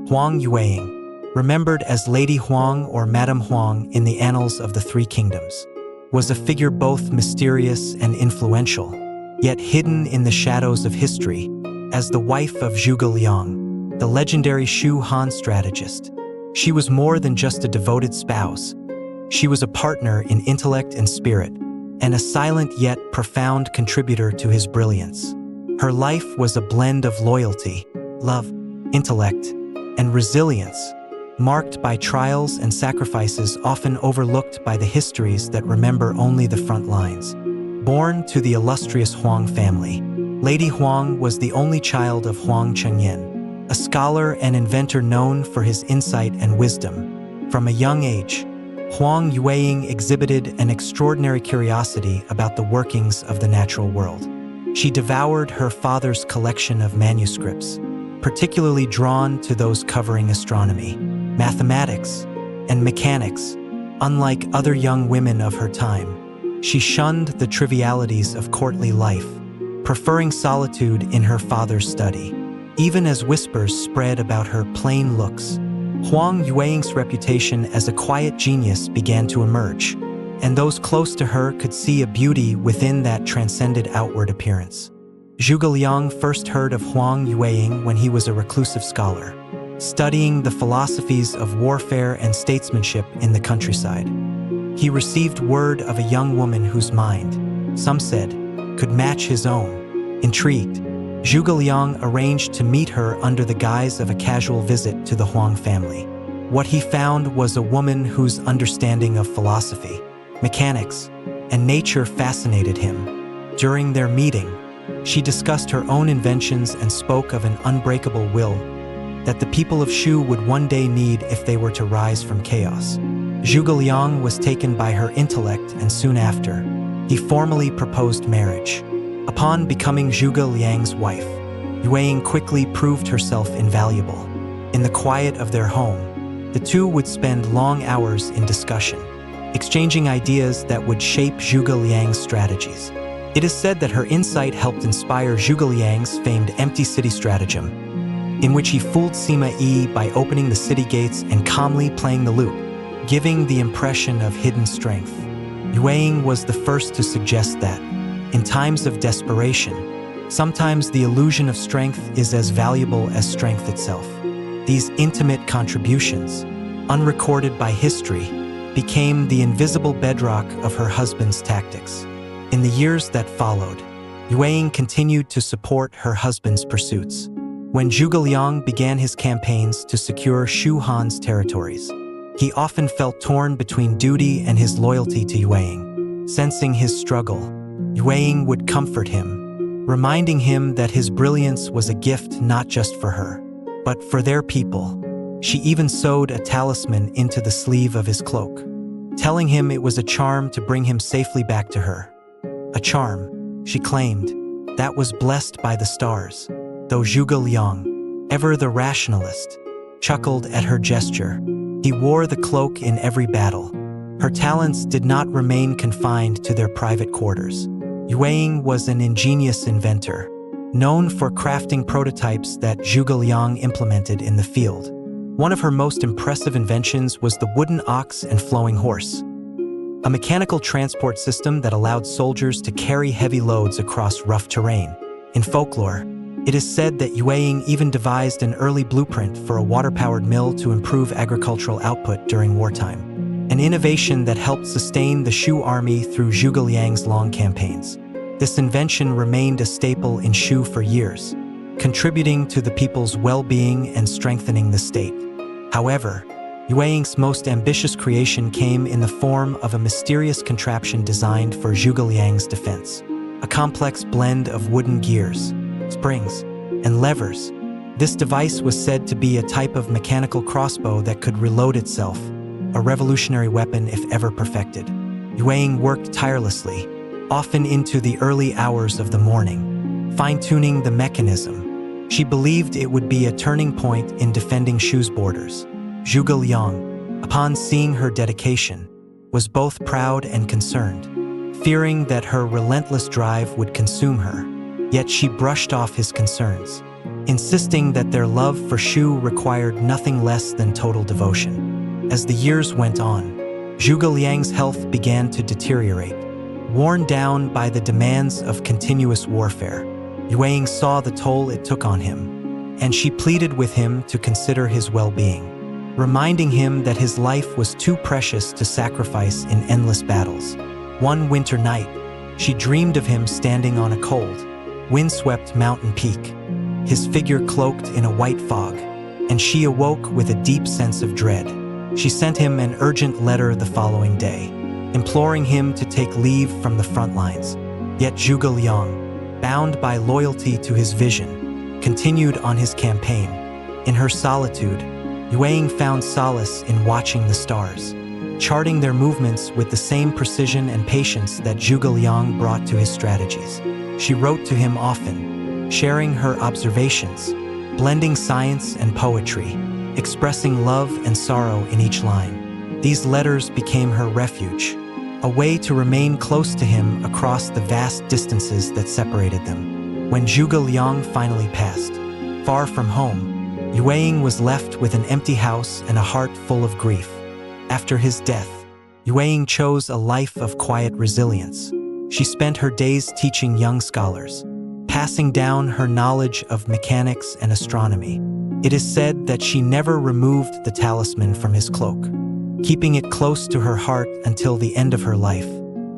Huang Yueying, remembered as Lady Huang or Madame Huang in the annals of the Three Kingdoms, was a figure both mysterious and influential, yet hidden in the shadows of history as the wife of Zhuge Liang, the legendary Shu Han strategist. She was more than just a devoted spouse. She was a partner in intellect and spirit, and a silent yet profound contributor to his brilliance. Her life was a blend of loyalty, love, intellect, and resilience, marked by trials and sacrifices often overlooked by the histories that remember only the front lines. Born to the illustrious Huang family, Lady Huang was the only child of Huang Yueying, a scholar and inventor known for his insight and wisdom. From a young age, Huang Yueying exhibited an extraordinary curiosity about the workings of the natural world. She devoured her father's collection of manuscripts, particularly drawn to those covering astronomy, mathematics, and mechanics. Unlike other young women of her time, she shunned the trivialities of courtly life, preferring solitude in her father's study. Even as whispers spread about her plain looks, Huang Yueying's reputation as a quiet genius began to emerge, and those close to her could see a beauty within that transcended outward appearance. Zhuge Liang first heard of Huang Yueying when he was a reclusive scholar, studying the philosophies of warfare and statesmanship in the countryside. He received word of a young woman whose mind, some said, could match his own. Intrigued, Zhuge Liang arranged to meet her under the guise of a casual visit to the Huang family. What he found was a woman whose understanding of philosophy, mechanics, and nature fascinated him. During their meeting, she discussed her own inventions and spoke of an unbreakable will that the people of Shu would one day need if they were to rise from chaos. Zhuge Liang was taken by her intellect, and soon after, he formally proposed marriage. Upon becoming Zhuge Liang's wife, Yueying quickly proved herself invaluable. In the quiet of their home, the two would spend long hours in discussion, exchanging ideas that would shape Zhuge Liang's strategies. It is said that her insight helped inspire Zhuge Liang's famed empty city stratagem, in which he fooled Sima Yi by opening the city gates and calmly playing the lute, giving the impression of hidden strength. Yueying was the first to suggest that, in times of desperation, sometimes the illusion of strength is as valuable as strength itself. These intimate contributions, unrecorded by history, became the invisible bedrock of her husband's tactics. In the years that followed, Yueying continued to support her husband's pursuits. When Zhuge Liang began his campaigns to secure Shu Han's territories, he often felt torn between duty and his loyalty to Yueying. Sensing his struggle, Yueying would comfort him, reminding him that his brilliance was a gift not just for her, but for their people. She even sewed a talisman into the sleeve of his cloak, telling him it was a charm to bring him safely back to her. A charm, she claimed, that was blessed by the stars. Though Zhuge Liang, ever the rationalist, chuckled at her gesture, he wore the cloak in every battle. Her talents did not remain confined to their private quarters. Yueying was an ingenious inventor, known for crafting prototypes that Zhuge Liang implemented in the field. One of her most impressive inventions was the wooden ox and flowing horse, a mechanical transport system that allowed soldiers to carry heavy loads across rough terrain. In folklore, it is said that Yueying even devised an early blueprint for a water-powered mill to improve agricultural output during wartime, an innovation that helped sustain the Shu army through Zhuge Liang's long campaigns. This invention remained a staple in Shu for years, contributing to the people's well-being and strengthening the state. However, Yueying's most ambitious creation came in the form of a mysterious contraption designed for Zhuge Liang's defense, a complex blend of wooden gears, springs, and levers. This device was said to be a type of mechanical crossbow that could reload itself, a revolutionary weapon if ever perfected. Yueying worked tirelessly, often into the early hours of the morning, fine-tuning the mechanism. She believed it would be a turning point in defending Shu's borders. Zhuge Liang, upon seeing her dedication, was both proud and concerned, fearing that her relentless drive would consume her. Yet she brushed off his concerns. insisting that their love for Shu required nothing less than total devotion. As the years went on, Zhuge Liang's health began to deteriorate. Worn down by the demands of continuous warfare, Yueying saw the toll it took on him, and she pleaded with him to consider his well-being, reminding him that his life was too precious to sacrifice in endless battles. One winter night, she dreamed of him standing on a cold, windswept mountain peak, his figure cloaked in a white fog, and she awoke with a deep sense of dread. She sent him an urgent letter the following day, imploring him to take leave from the front lines. Yet Zhuge Liang, bound by loyalty to his vision, continued on his campaign. In her solitude, Yueying found solace in watching the stars, charting their movements with the same precision and patience that Zhuge Liang brought to his strategies. She wrote to him often, sharing her observations, blending science and poetry, expressing love and sorrow in each line. These letters became her refuge, a way to remain close to him across the vast distances that separated them. When Zhuge Liang finally passed, far from home, Yueying was left with an empty house and a heart full of grief. After his death, Yueying chose a life of quiet resilience. She spent her days teaching young scholars, passing down her knowledge of mechanics and astronomy. It is said that she never removed the talisman from his cloak, keeping it close to her heart until the end of her life.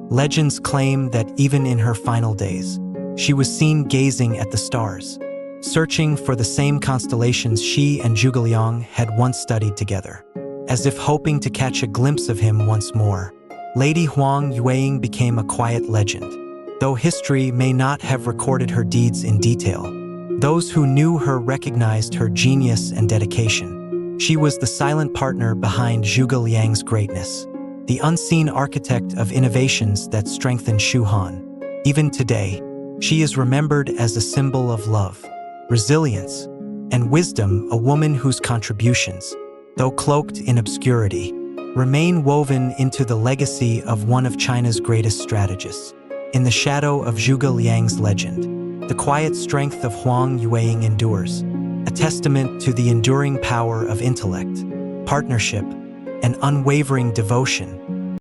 Legends claim that even in her final days, she was seen gazing at the stars, searching for the same constellations she and Zhuge Liang had once studied together. As if hoping to catch a glimpse of him once more, Lady Huang Yueying became a quiet legend. Though history may not have recorded her deeds in detail, those who knew her recognized her genius and dedication. She was the silent partner behind Zhuge Liang's greatness, the unseen architect of innovations that strengthened Shu Han. Even today, she is remembered as a symbol of love, resilience, and wisdom, a woman whose contributions, though cloaked in obscurity, remain woven into the legacy of one of China's greatest strategists. In the shadow of Zhuge Liang's legend, the quiet strength of Huang Yueying endures, a testament to the enduring power of intellect, partnership, and unwavering devotion.